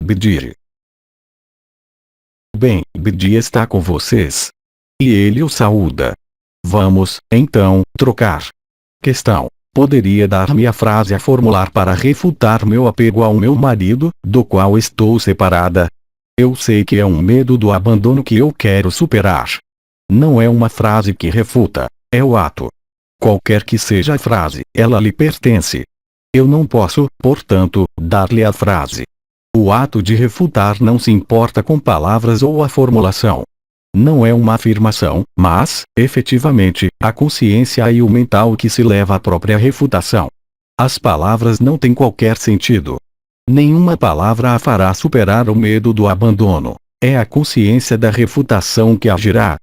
Bidi. Bem, Bidi está com vocês. E ele o saúda. Vamos, então, trocar. Questão. Poderia dar-me a frase a formular para refutar meu apego ao meu marido, do qual estou separada? Eu sei que é um medo do abandono que eu quero superar. Não é uma frase que refuta, é o ato. Qualquer que seja a frase, ela lhe pertence. Eu não posso, portanto, dar-lhe a frase. O ato de refutar não se importa com palavras ou a formulação. Não é uma afirmação, mas, efetivamente, a consciência e o mental que se leva à própria refutação. As palavras não têm qualquer sentido. Nenhuma palavra a fará superar o medo do abandono. É a consciência da refutação que agirá.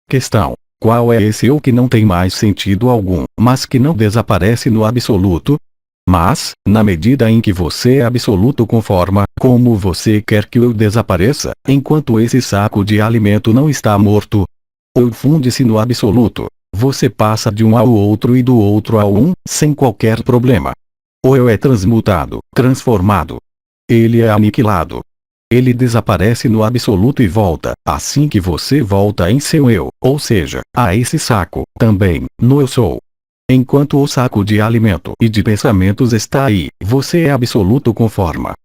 Questão. Qual é esse eu que não tem mais sentido algum, mas que não desaparece no absoluto? Mas, na medida em que você é absoluto com forma, como você quer que o eu desapareça, enquanto esse saco de alimento não está morto? Ou funde-se no absoluto. Você passa de um ao outro e do outro ao um, sem qualquer problema. O eu é transmutado, transformado. Ele é aniquilado. Ele desaparece no absoluto e volta, assim que você volta em seu eu, ou seja, a esse saco, também, no eu sou. Enquanto o saco de alimento e de pensamentos está aí, você é absoluto com forma.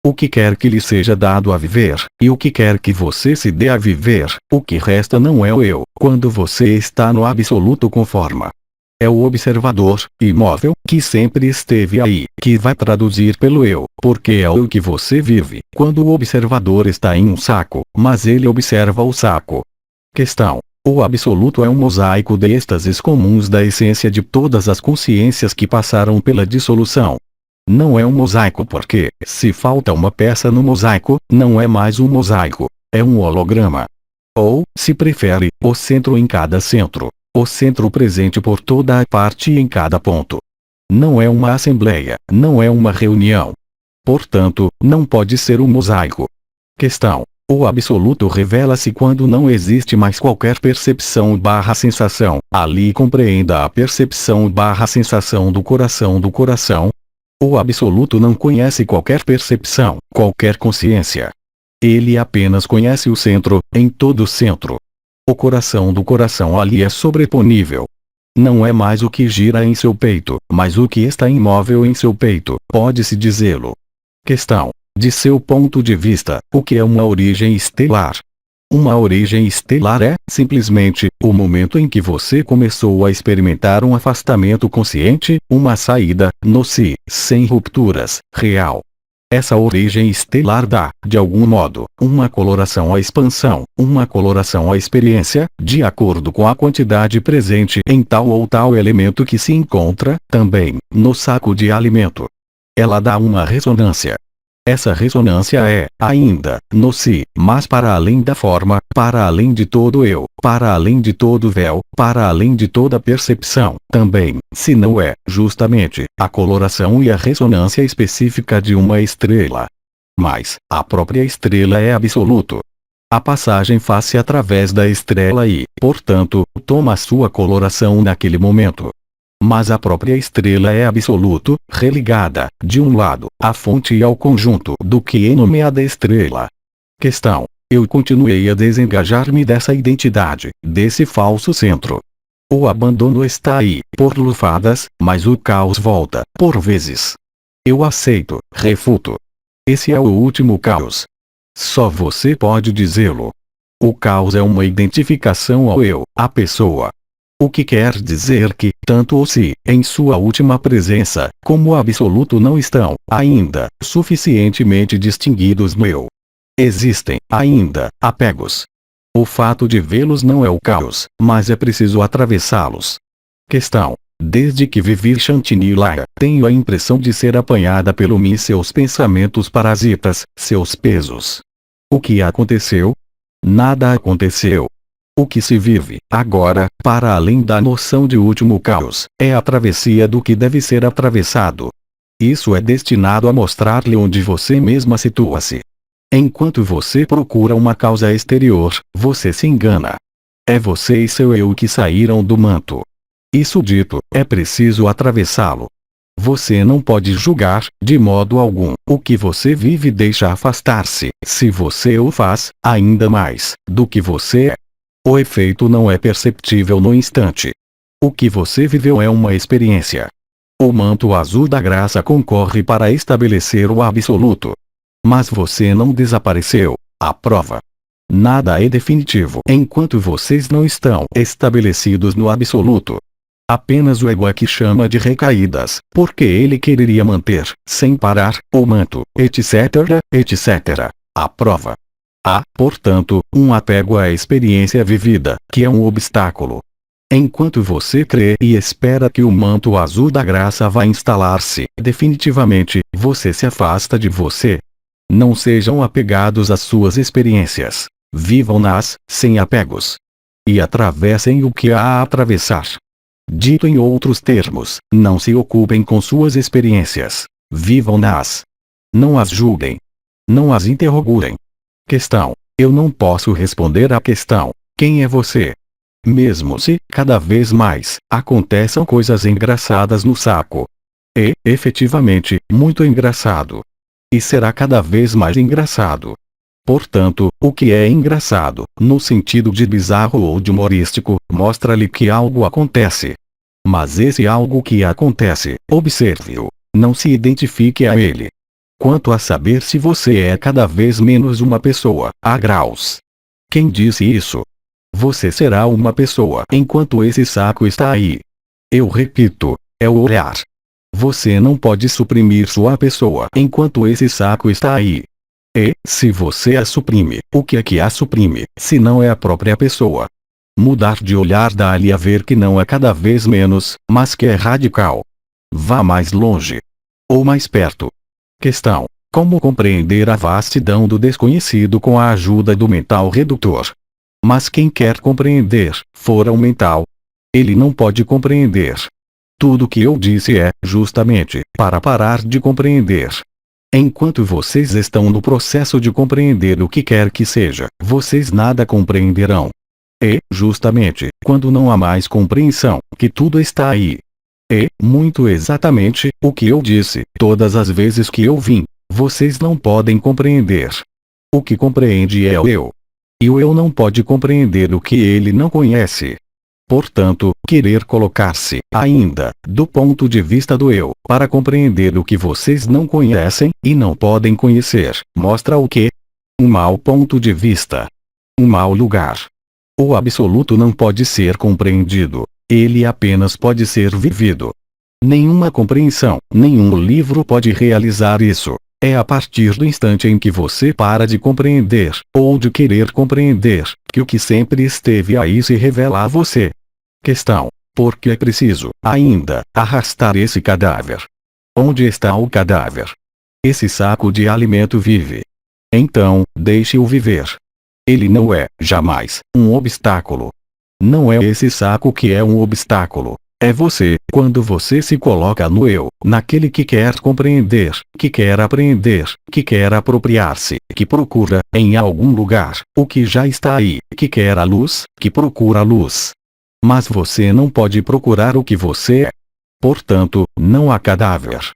O que quer que lhe seja dado a viver, e o que quer que você se dê a viver, o que resta não é o eu, quando você está no absoluto com forma. É o observador, imóvel, que sempre esteve aí, que vai traduzir pelo eu, porque é o eu que você vive, quando o observador está em um saco, mas ele observa o saco. Questão. O absoluto é um mosaico de êxtases comuns da essência de todas as consciências que passaram pela dissolução. Não é um mosaico porque, se falta uma peça no mosaico, não é mais um mosaico, é um holograma. Ou, se prefere, o centro em cada centro. O centro presente por toda a parte e em cada ponto. Não é uma assembleia, não é uma reunião. Portanto, não pode ser um mosaico. Questão. O absoluto revela-se quando não existe mais qualquer percepção/sensação. Ali compreenda a percepção/sensação do coração do coração. O absoluto não conhece qualquer percepção, qualquer consciência. Ele apenas conhece o centro, em todo o centro. O coração do coração ali é sobreponível. Não é mais o que gira em seu peito, mas o que está imóvel em seu peito, pode-se dizê-lo. Questão. De seu ponto de vista, o que é uma origem estelar? Uma origem estelar é, simplesmente, o momento em que você começou a experimentar um afastamento consciente, uma saída, no si, sem rupturas, real. Essa origem estelar dá, de algum modo, uma coloração à expansão, uma coloração à experiência, de acordo com a quantidade presente em tal ou tal elemento que se encontra, também, no saco de alimento. Ela dá uma ressonância. Essa ressonância é, ainda, no si, mas para além da forma, para além de todo eu, para além de todo véu, para além de toda percepção, também, se não é, justamente, a coloração e a ressonância específica de uma estrela. Mas, a própria estrela é absoluto. A passagem faz-se através da estrela e, portanto, toma sua coloração naquele momento. Mas a própria estrela é absoluto, religada, de um lado, à fonte e ao conjunto do que é nomeada estrela. Questão. Eu continuei a desengajar-me dessa identidade, desse falso centro. O abandono está aí, por lufadas, mas o caos volta, por vezes. Eu aceito, refuto. Esse é o último caos. Só você pode dizê-lo. O caos é uma identificação ao eu, à pessoa. O que quer dizer que, tanto o si, em sua última presença, como o absoluto não estão, ainda, suficientemente distinguidos no eu. Existem, ainda, apegos. O fato de vê-los não é o caos, mas é preciso atravessá-los. Questão. Desde que vivi Chantilly-Laya, tenho a impressão de ser apanhada pelo mim seus pensamentos parasitas, seus pesos. O que aconteceu? Nada aconteceu. O que se vive, agora, para além da noção de último caos, é a travessia do que deve ser atravessado. Isso é destinado a mostrar-lhe onde você mesma situa-se. Enquanto você procura uma causa exterior, você se engana. É você e seu eu que saíram do manto. Isso dito, é preciso atravessá-lo. Você não pode julgar, de modo algum, o que você vive e deixa afastar-se, se você o faz, ainda mais, do que você é. O efeito não é perceptível no instante. O que você viveu é uma experiência. O manto azul da graça concorre para estabelecer o absoluto. Mas você não desapareceu, a prova. Nada é definitivo enquanto vocês não estão estabelecidos no absoluto. Apenas o ego é que chama de recaídas, porque ele quereria manter, sem parar, o manto, etc., etc. A prova. Há, portanto, um apego à experiência vivida, que é um obstáculo. Enquanto você crê e espera que o manto azul da graça vá instalar-se definitivamente, você se afasta de você. Não sejam apegados às suas experiências. Vivam-nas, sem apegos. E atravessem o que há a atravessar. Dito em outros termos, não se ocupem com suas experiências. Vivam-nas. Não as julguem. Não as interroguem. Questão. Eu não posso responder à questão: quem é você? Mesmo se, cada vez mais, aconteçam coisas engraçadas no saco. E, efetivamente, muito engraçado. E será cada vez mais engraçado. Portanto, o que é engraçado, no sentido de bizarro ou de humorístico, mostra-lhe que algo acontece. Mas esse algo que acontece, observe-o. Não se identifique a ele. Quanto a saber se você é cada vez menos uma pessoa, há graus. Quem disse isso? Você será uma pessoa enquanto esse saco está aí. Eu repito, é o olhar. Você não pode suprimir sua pessoa enquanto esse saco está aí. E, se você a suprime, o que é que a suprime, se não é a própria pessoa? Mudar de olhar dá-lhe a ver que não é cada vez menos, mas que é radical. Vá mais longe. Ou mais perto. Questão. Como compreender a vastidão do desconhecido com a ajuda do mental redutor? Mas quem quer compreender, fora o mental? Ele não pode compreender. Tudo que eu disse é, justamente, para parar de compreender. Enquanto vocês estão no processo de compreender o que quer que seja, vocês nada compreenderão. E, justamente, quando não há mais compreensão, que tudo está aí. E, muito exatamente, o que eu disse, todas as vezes que eu vim, vocês não podem compreender. O que compreende é o eu. E o eu não pode compreender o que ele não conhece. Portanto, querer colocar-se, ainda, do ponto de vista do eu, para compreender o que vocês não conhecem, e não podem conhecer, mostra o quê? Um mau ponto de vista. Um mau lugar. O absoluto não pode ser compreendido. Ele apenas pode ser vivido. Nenhuma compreensão, nenhum livro pode realizar isso. É a partir do instante em que você para de compreender, ou de querer compreender, que o que sempre esteve aí se revela a você. Questão. Por que é preciso, ainda, arrastar esse cadáver? Onde está o cadáver? Esse saco de alimento vive. Então, deixe-o viver. Ele não é, jamais, um obstáculo. Não é esse saco que é um obstáculo. É você, quando você se coloca no eu, naquele que quer compreender, que quer aprender, que quer apropriar-se, que procura, em algum lugar, o que já está aí, que quer a luz, que procura a luz. Mas você não pode procurar o que você é. Portanto, não há cadáver.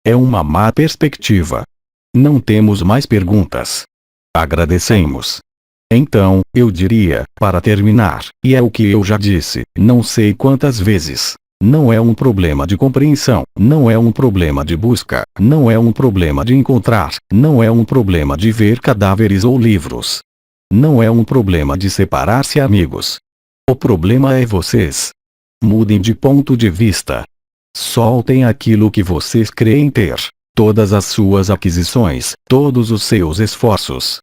É uma má perspectiva. Não temos mais perguntas. Agradecemos. Então, eu diria, para terminar, e é o que eu já disse, não sei quantas vezes. Não é um problema de compreensão, não é um problema de busca, não é um problema de encontrar, não é um problema de ver cadáveres ou livros. Não é um problema de separar-se amigos. O problema é vocês. Mudem de ponto de vista. Soltem aquilo que vocês creem ter. Todas as suas aquisições, todos os seus esforços.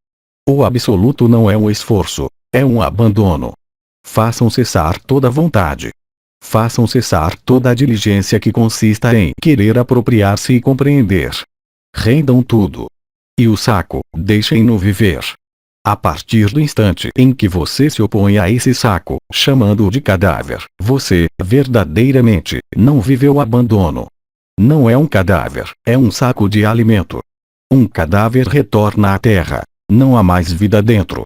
O absoluto não é um esforço, é um abandono. Façam cessar toda vontade. Façam cessar toda a diligência que consista em querer apropriar-se e compreender. Rendam tudo. E o saco, deixem-no viver. A partir do instante em que você se opõe a esse saco, chamando-o de cadáver, você, verdadeiramente, não viveu o abandono. Não é um cadáver, é um saco de alimento. Um cadáver retorna à terra. Não há mais vida dentro.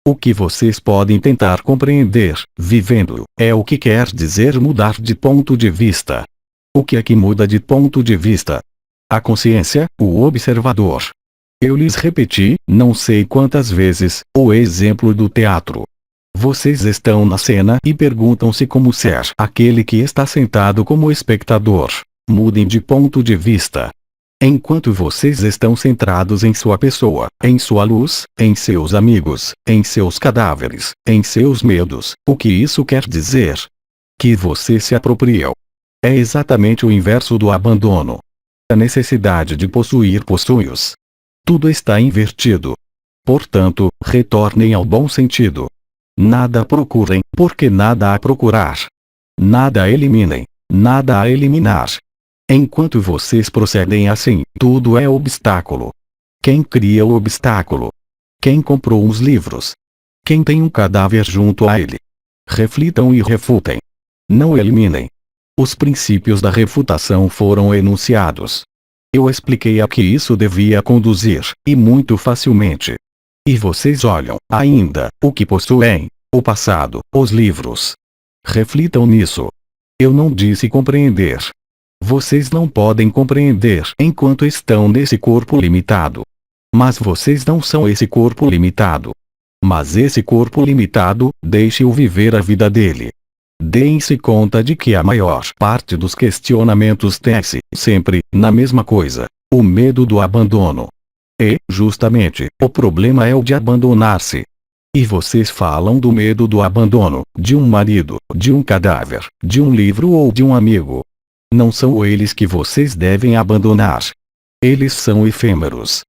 O que vocês podem tentar compreender, vivendo, é o que quer dizer mudar de ponto de vista. O que é que muda de ponto de vista? A consciência, o observador. Eu lhes repeti, não sei quantas vezes, o exemplo do teatro. Vocês estão na cena e perguntam-se como ser aquele que está sentado como espectador. Mudem de ponto de vista. Enquanto vocês estão centrados em sua pessoa, em sua luz, em seus amigos, em seus cadáveres, em seus medos, o que isso quer dizer? Que você se apropriam. É exatamente o inverso do abandono. A necessidade de possuir possui-os. Tudo está invertido. Portanto, retornem ao bom sentido. Nada procurem, porque nada a procurar. Nada eliminem, nada a eliminar. Enquanto vocês procedem assim, tudo é obstáculo. Quem cria o obstáculo? Quem comprou os livros? Quem tem um cadáver junto a ele? Reflitam e refutem. Não eliminem. Os princípios da refutação foram enunciados. Eu expliquei a que isso devia conduzir, e muito facilmente. E vocês olham, ainda, o que possuem, o passado, os livros. Reflitam nisso. Eu não disse compreender. Vocês não podem compreender enquanto estão nesse corpo limitado. Mas vocês não são esse corpo limitado. Mas esse corpo limitado, deixe-o viver a vida dele. Deem-se conta de que a maior parte dos questionamentos tem-se, sempre, na mesma coisa: o medo do abandono. E, justamente, o problema é o de abandonar-se. E vocês falam do medo do abandono, de um marido, de um cadáver, de um livro ou de um amigo. Não são eles que vocês devem abandonar. Eles são efêmeros.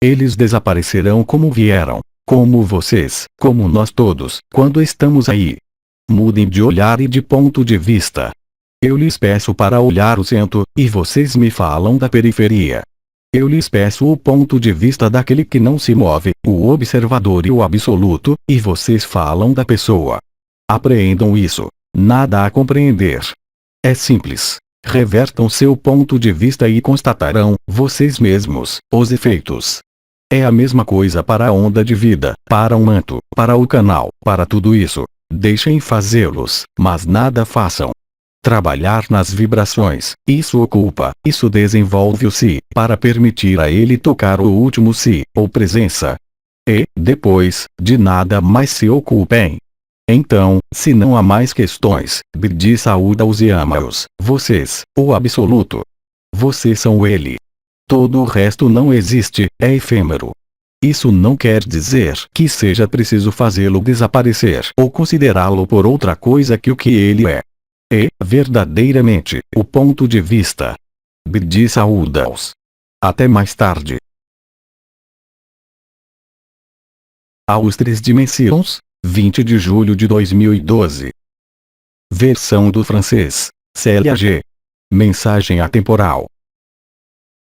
Eles desaparecerão como vieram, como vocês, como nós todos, quando estamos aí. Mudem de olhar e de ponto de vista. Eu lhes peço para olhar o centro, e vocês me falam da periferia. Eu lhes peço o ponto de vista daquele que não se move, o observador e o absoluto, e vocês falam da pessoa. Apreendam isso. Nada a compreender. É simples. Revertam seu ponto de vista e constatarão, vocês mesmos, os efeitos. É a mesma coisa para a onda de vida, para o manto, para o canal, para tudo isso. Deixem fazê-los, mas nada façam. Trabalhar nas vibrações, isso ocupa, isso desenvolve o si, para permitir a ele tocar o último si, ou presença. E, depois, de nada mais se ocupem. Então, se não há mais questões, Bidi saúda-os e ama-os, vocês, o absoluto. Vocês são ele. Todo o resto não existe, é efêmero. Isso não quer dizer que seja preciso fazê-lo desaparecer ou considerá-lo por outra coisa que o que ele é. E, verdadeiramente, o ponto de vista. Bidi saúda-os. Até mais tarde. Aos 3 dimensões, 20 de julho de 2012. Versão do francês. Célia G. Mensagem atemporal.